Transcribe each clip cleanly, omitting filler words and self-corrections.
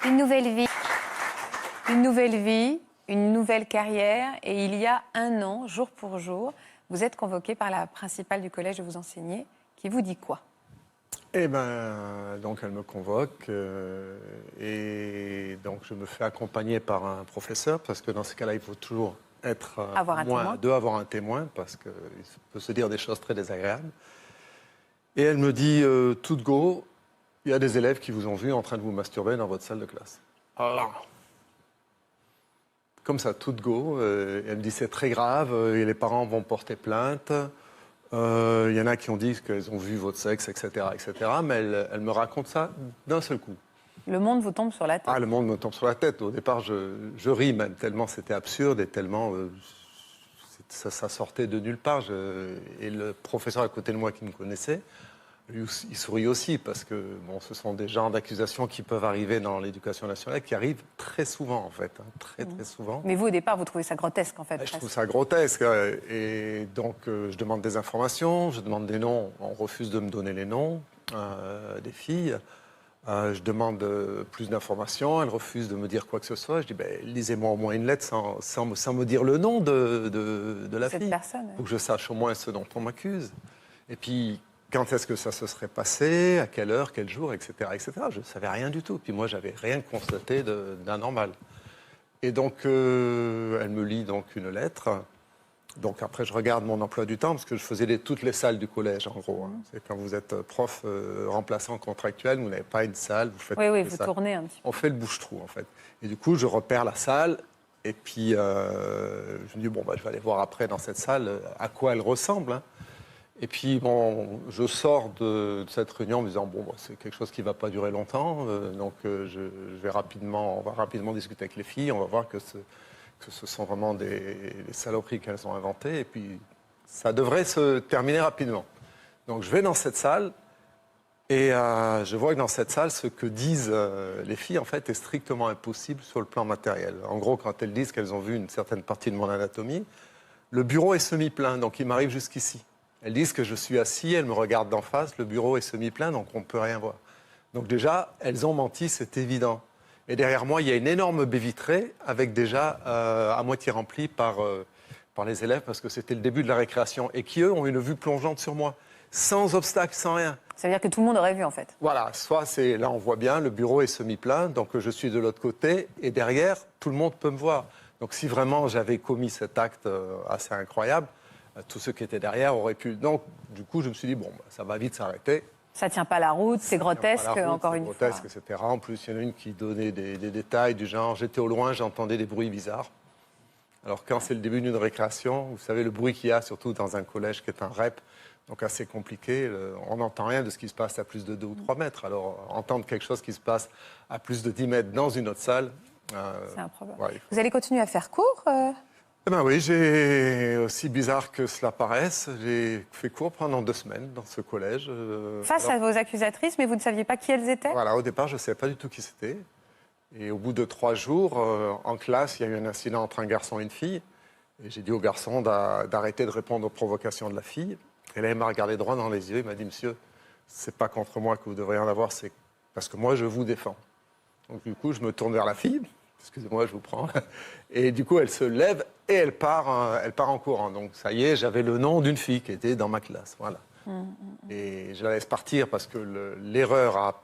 Une nouvelle vie. Une nouvelle vie, une nouvelle carrière. Et il y a un an, jour pour jour, vous êtes convoqué par la principale du collège où vous enseignez, qui vous dit quoi? Eh bien, donc elle me convoque et donc je me fais accompagner par un professeur parce que dans ce cas-là, il faut toujours être Avoir un témoin. avoir un témoin parce qu'il peut se dire des choses très désagréables. Et elle me dit, tout de go, il y a des élèves qui vous ont vu en train de vous masturber dans votre salle de classe. Alors, comme ça, tout de go, elle me dit c'est très grave et les parents vont porter plainte. Il y en a qui ont dit qu'elles ont vu votre sexe, etc., etc. Mais elle me raconte ça d'un seul coup. Le monde vous tombe sur la tête. Ah, le monde me tombe sur la tête. Au départ, je ris même, tellement c'était absurde et tellement ça sortait de nulle part. Et le professeur à côté de moi qui me connaissait, lui, il sourit aussi parce que bon, ce sont des genres d'accusations qui peuvent arriver dans l'éducation nationale, qui arrivent très souvent en fait, hein, très souvent. Mais vous, au départ, vous trouvez ça grotesque, en fait. Je trouve ça grotesque. Et donc, je demande des informations, je demande des noms. On refuse de me donner les noms des filles. Je demande plus d'informations. Elle refuse de me dire quoi que ce soit. Je dis, ben, lisez-moi au moins une lettre sans me dire le nom de la Cette fille. personne, Pour que je sache au moins ce dont on m'accuse. Et puis, quand est-ce que ça se serait passé, à quelle heure, quel jour, etc., etc. Je ne savais rien du tout. Puis moi, j'avais rien constaté d'anormal. Et donc, elle me lit donc une lettre. Donc après, je regarde mon emploi du temps, parce que je faisais toutes les salles du collège, en gros. Hein. C'est quand vous êtes prof remplaçant contractuel, vous n'avez pas une salle, vous faites... Oui, vous tournez un petit peu. On fait le bouche-trou, en fait. Et du coup, je repère la salle, et puis je me dis, bon, bah, je vais aller voir après dans cette salle à quoi elle ressemble. Hein. Et puis, bon, je sors de cette réunion en me disant, bon, bah, c'est quelque chose qui ne va pas durer longtemps, donc je vais on va rapidement discuter avec les filles, on va voir que ce sont vraiment des saloperies qu'elles ont inventées, et puis ça devrait se terminer rapidement. Donc je vais dans cette salle, et je vois que dans cette salle, ce que disent les filles, en fait, est strictement impossible sur le plan matériel. En gros, quand elles disent qu'elles ont vu une certaine partie de mon anatomie, le bureau est semi-plein, donc il m'arrive jusqu'ici. Elles disent que je suis assis, elles me regardent d'en face, le bureau est semi-plein, donc on ne peut rien voir. Donc déjà, elles ont menti, c'est évident. Et derrière moi, il y a une énorme baie vitrée, avec déjà à moitié remplie par les élèves, parce que c'était le début de la récréation, et qui, eux, ont une vue plongeante sur moi, sans obstacle, sans rien. Ça veut dire que tout le monde aurait vu, en fait. Voilà, là on voit bien, le bureau est semi-plein, donc je suis de l'autre côté, et derrière, tout le monde peut me voir. Donc si vraiment j'avais commis cet acte assez incroyable, tous ceux qui étaient derrière auraient pu... Donc, du coup, je me suis dit, bon, bah, ça va vite s'arrêter. Ça tient pas la route, c'est grotesque, encore une fois. C'est grotesque, etc. En plus, il y en a une qui donnait des détails du genre, j'étais au loin, j'entendais des bruits bizarres. Alors, quand c'est le début d'une récréation, vous savez, le bruit qu'il y a, surtout dans un collège qui est un REP, donc assez compliqué, on n'entend rien de ce qui se passe à plus de 2 ou 3 mètres. Alors, entendre quelque chose qui se passe à plus de 10 mètres dans une autre salle... c'est improbable. Ouais, Vous allez continuer à faire cours Eh ben oui, aussi bizarre que cela paraisse, j'ai fait cours pendant 2 semaines dans ce collège. Face à vos accusatrices, mais vous ne saviez pas qui elles étaient? Voilà, au départ, je ne savais pas du tout qui c'était. Et au bout de 3 jours, en classe, il y a eu un incident entre un garçon et une fille. Et j'ai dit au garçon d'arrêter de répondre aux provocations de la fille. Et là, il m'a regardé droit dans les yeux, il m'a dit, monsieur, c'est pas contre moi que vous devriez en avoir, c'est parce que moi, je vous défends. Donc du coup, je me tourne vers la fille. Excusez-moi, je vous prends. Et du coup, elle se lève et elle part en courant. Donc ça y est, j'avais le nom d'une fille qui était dans ma classe. Voilà. Et je la laisse partir parce que l'erreur à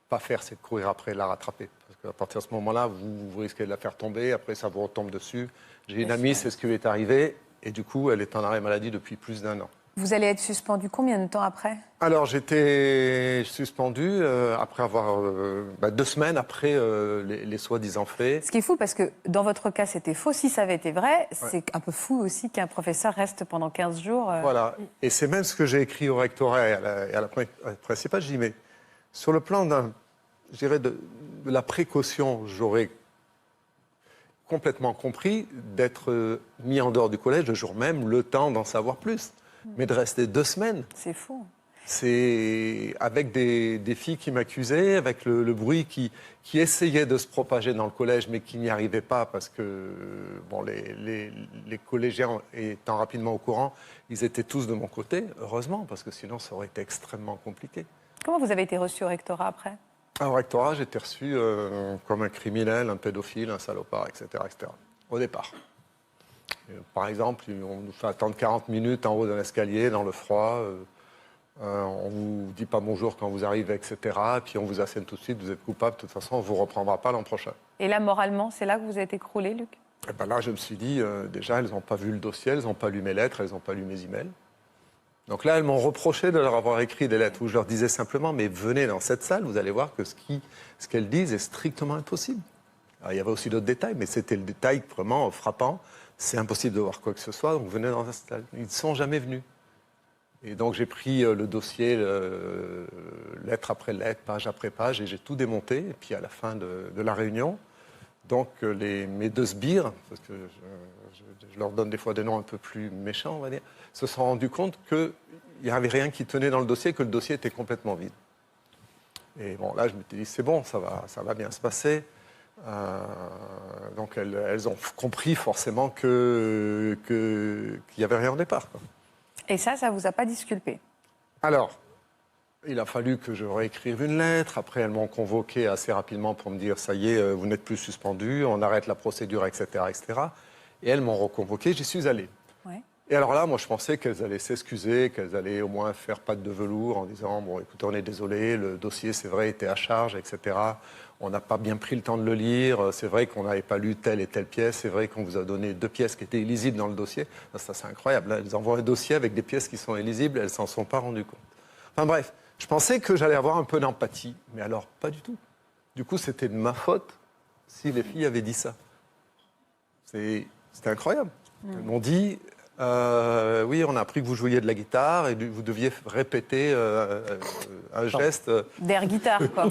pas faire, c'est de courir après et la rattraper. Parce qu'à partir de ce moment-là, vous risquez de la faire tomber. Après, ça vous retombe dessus. J'ai une amie, c'est ce qui lui est arrivé. Et du coup, elle est en arrêt maladie depuis plus d'1 an. Vous allez être suspendu combien de temps après? Alors, j'étais suspendu après avoir 2 semaines après les soi-disant faits. Ce qui est fou, parce que dans votre cas, c'était faux. Si ça avait été vrai, c'est un peu fou aussi qu'un professeur reste pendant 15 jours. Voilà. Et c'est même ce que j'ai écrit au rectorat et à la principale. Je dis, mais sur le plan je dirais de la précaution, j'aurais complètement compris d'être mis en dehors du collège le jour même, le temps d'en savoir plus. Mais de rester 2 semaines. C'est fou. C'est avec des filles qui m'accusaient, avec le bruit qui essayait de se propager dans le collège, mais qui n'y arrivait pas parce que bon, les collégiens étant rapidement au courant, ils étaient tous de mon côté, heureusement, parce que sinon ça aurait été extrêmement compliqué. Comment vous avez été reçu au rectorat après? Au rectorat, j'étais reçu comme un criminel, un pédophile, un salopard, etc. etc. au départ. Et, par exemple, on nous fait attendre 40 minutes en haut d'un escalier, dans le froid. On ne vous dit pas bonjour quand vous arrivez, etc. Puis on vous assène tout de suite, vous êtes coupable, de toute façon, on ne vous reprendra pas l'an prochain. Et là, moralement, c'est là que vous êtes écroulé, Luc? Et ben là, je me suis dit, déjà, elles n'ont pas vu le dossier, elles n'ont pas lu mes lettres, elles n'ont pas lu mes emails. Donc là, elles m'ont reproché de leur avoir écrit des lettres où je leur disais simplement, mais venez dans cette salle, vous allez voir que ce qu'elles disent est strictement impossible. Alors, il y avait aussi d'autres détails, mais c'était le détail vraiment frappant. C'est impossible de voir quoi que ce soit, donc venez dans cette salle. Ils ne sont jamais venus. Et donc j'ai pris le dossier, lettre après lettre, page après page, et j'ai tout démonté. Et puis à la fin de la réunion, donc mes deux sbires, parce que je leur donne des fois des noms un peu plus méchants, on va dire, se sont rendus compte qu'il n'y avait rien qui tenait dans le dossier, que le dossier était complètement vide. Et bon, là, je me suis dit, c'est bon, ça va bien se passer. Donc elles ont compris forcément qu'il n'y avait rien au départ, quoi. Et ça ne vous a pas disculpé? Alors, il a fallu que je réécrive une lettre. Après, elles m'ont convoqué assez rapidement pour me dire, ça y est, vous n'êtes plus suspendu, on arrête la procédure, etc., etc. Et elles m'ont reconvoqué, j'y suis allé. Ouais. Et alors là, moi, je pensais qu'elles allaient s'excuser, qu'elles allaient au moins faire patte de velours en disant, bon, écoutez, on est désolé, le dossier, c'est vrai, était à charge, etc. On n'a pas bien pris le temps de le lire. C'est vrai qu'on n'avait pas lu telle et telle pièce. C'est vrai qu'on vous a donné 2 pièces qui étaient illisibles dans le dossier. Ça, c'est incroyable. Là, elles envoient un dossier avec des pièces qui sont illisibles. Elles ne s'en sont pas rendues compte. Enfin bref, je pensais que j'allais avoir un peu d'empathie. Mais alors, pas du tout. Du coup, c'était de ma faute si les filles avaient dit ça. C'était incroyable. Elles m'ont dit, oui, on a appris que vous jouiez de la guitare et vous deviez répéter un geste. D'air guitare, quoi.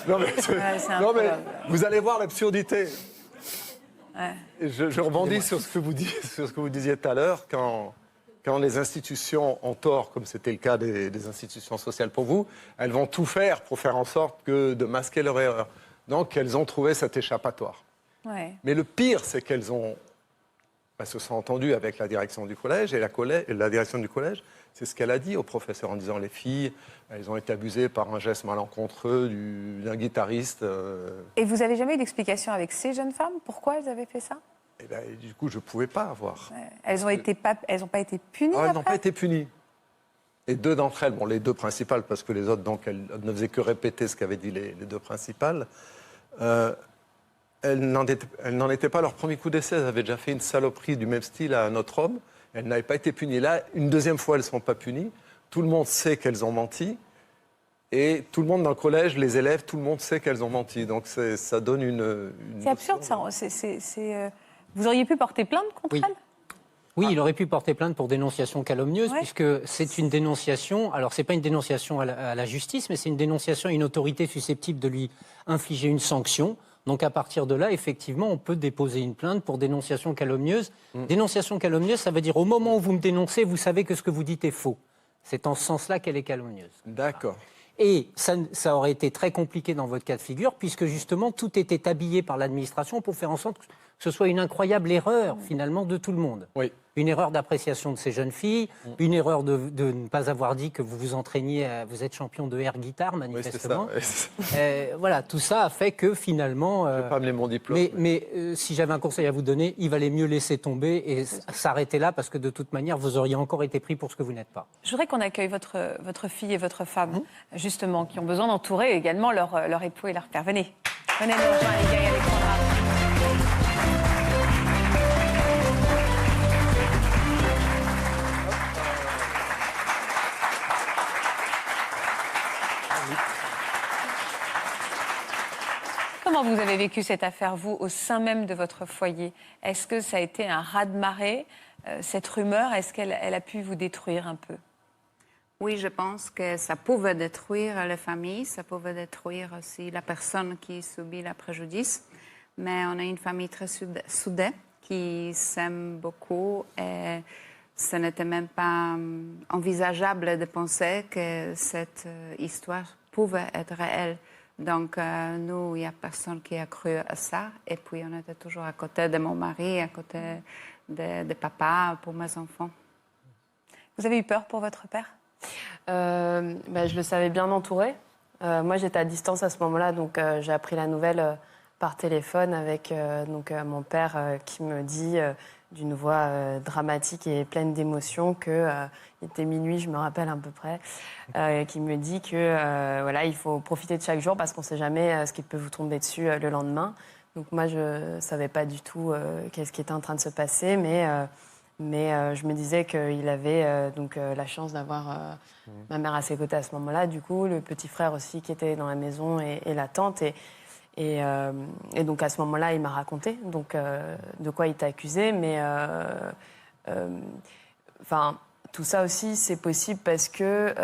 Non, mais, non, mais vous allez voir l'absurdité. Ouais. Je rebondis sur ce que vous disiez tout à l'heure. Quand les institutions ont tort, comme c'était le cas des institutions sociales pour vous, elles vont tout faire pour faire en sorte de masquer leur erreur. Donc, elles ont trouvé cet échappatoire. Ouais. Mais le pire, c'est qu'elles se sont entendues avec la direction du collège, et la direction du collège, c'est ce qu'elle a dit au professeur en disant, les filles, elles ont été abusées par un geste malencontreux d'un guitariste. Et vous n'avez jamais eu d'explication avec ces jeunes femmes? Pourquoi elles avaient fait ça? Et ben, du coup, je ne pouvais pas avoir. Ouais. Elles n'ont pas été punies Elles n'ont après? pas été punies. Et 2 d'entre elles, bon, les 2 principales, parce que les autres, donc, elles ne faisaient que répéter ce qu'avaient dit les 2 principales, elles n'en étaient pas leur premier coup d'essai. Elles avaient déjà fait une saloperie du même style à un autre homme. Elles n'avaient pas été punies. Là, une deuxième fois, elles ne sont pas punies. Tout le monde sait qu'elles ont menti. Et tout le monde dans le collège, les élèves, tout le monde sait qu'elles ont menti. Donc ça donne une C'est absurde, ça. Vous auriez pu porter plainte contre elles? Oui, il aurait pu porter plainte pour dénonciation calomnieuse, Ouais. puisque c'est une dénonciation. Alors, c'est pas une dénonciation à la justice, mais c'est une dénonciation à une autorité susceptible de lui infliger une sanction. Donc, à partir de là, effectivement, on peut déposer une plainte pour dénonciation calomnieuse. Dénonciation calomnieuse, ça veut dire au moment où vous me dénoncez, vous savez que ce que vous dites est faux. C'est en ce sens-là qu'elle est calomnieuse. D'accord. Et ça aurait été très compliqué dans votre cas de figure, puisque justement, tout était habillé par l'administration pour faire en sorte que ce soit une incroyable erreur, finalement, de tout le monde. Oui. Une erreur d'appréciation de ces jeunes filles, une erreur de ne pas avoir dit que vous vous entraîniez, vous êtes champion de air guitare, manifestement. Oui, c'est ça. Voilà, tout ça a fait que finalement... Je vais pas amener mon diplôme. Mais si j'avais un conseil à vous donner, il valait mieux laisser tomber et s'arrêter là, parce que de toute manière, vous auriez encore été pris pour ce que vous n'êtes pas. Je voudrais qu'on accueille votre fille et votre femme, justement, qui ont besoin d'entourer également leur époux et leur père. Venez nous rejoindre, les gars et Alexandra. Comment vous avez vécu cette affaire, vous, au sein même de votre foyer? Est-ce que ça a été un raz-de-marée, cette rumeur? Est-ce qu'elle a pu vous détruire un peu? Oui, je pense que ça pouvait détruire la famille, ça pouvait détruire aussi la personne qui subit le préjudice. Mais on a une famille très soudée qui s'aime beaucoup et ce n'était même pas envisageable de penser que cette histoire pouvait être réelle. Donc, nous, il n'y a personne qui a cru à ça. Et puis, on était toujours à côté de mon mari, à côté de papa pour mes enfants. Vous avez eu peur pour votre père? Je le savais bien entouré. Moi, j'étais à distance à ce moment-là, donc j'ai appris la nouvelle par téléphone avec mon père qui me dit d'une voix dramatique et pleine d'émotion que il était minuit, je me rappelle à peu près, qui me dit que voilà, il faut profiter de chaque jour parce qu'on ne sait jamais ce qui peut vous tomber dessus le lendemain. Donc moi, je ne savais pas du tout qu'est-ce qui était en train de se passer, mais je me disais qu'il avait la chance d'avoir ma mère à ses côtés à ce moment-là. Du coup, le petit frère aussi qui était dans la maison et la tante. Et donc à ce moment-là, il m'a raconté de quoi il t'a accusé. Mais tout ça aussi, c'est possible parce que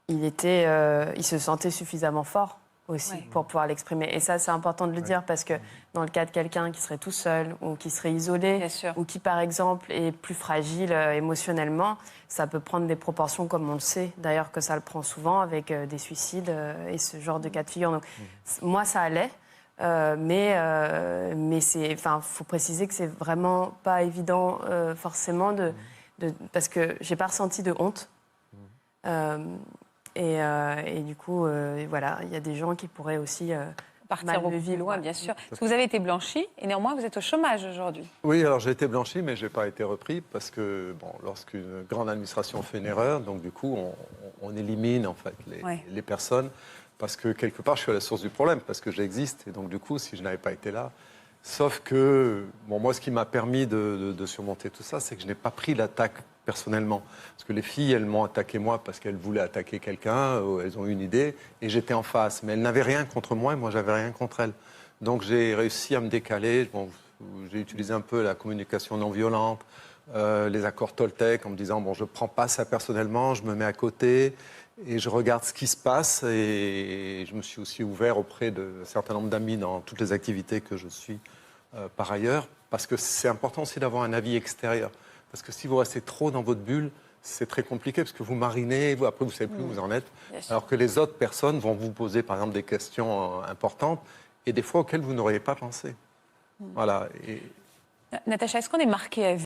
il se sentait suffisamment fort aussi pour pouvoir l'exprimer. Et ça, c'est important de le dire parce que dans le cas de quelqu'un qui serait tout seul ou qui serait isolé ou qui, par exemple, est plus fragile émotionnellement, ça peut prendre des proportions comme on le sait. D'ailleurs, que ça le prend souvent avec des suicides et ce genre de cas de figure. Donc, moi, ça allait. Mais faut préciser que c'est vraiment pas évident forcément parce que j'ai pas ressenti de honte. Et du coup, voilà, il y a des gens qui pourraient aussi partir beaucoup plus loin, bien sûr. Parce que vous avez été blanchi et néanmoins vous êtes au chômage aujourd'hui. Oui, alors j'ai été blanchi, mais je n'ai pas été repris parce que lorsqu'une grande administration fait une erreur, donc du coup, on élimine en fait les personnes parce que quelque part, je suis à la source du problème parce que j'existe et donc du coup, si je n'avais pas été là, sauf que moi, ce qui m'a permis de surmonter tout ça, c'est que je n'ai pas pris l'attaque personnellement. Parce que les filles, elles m'ont attaqué moi parce qu'elles voulaient attaquer quelqu'un, elles ont eu une idée, et j'étais en face. Mais elles n'avaient rien contre moi et moi, j'avais rien contre elles. Donc j'ai réussi à me décaler. J'ai utilisé un peu la communication non violente, les accords Toltec, en me disant, je ne prends pas ça personnellement, je me mets à côté et je regarde ce qui se passe. Et je me suis aussi ouvert auprès d'un certain nombre d'amis dans toutes les activités que je suis par ailleurs, parce que c'est important aussi d'avoir un avis extérieur. Parce que si vous restez trop dans votre bulle, c'est très compliqué, parce que vous marinez, après vous ne savez plus où vous en êtes. Alors que les autres personnes vont vous poser, par exemple, des questions importantes, et des fois auxquelles vous n'auriez pas pensé. Voilà. Natacha, est-ce qu'on est marqué à vie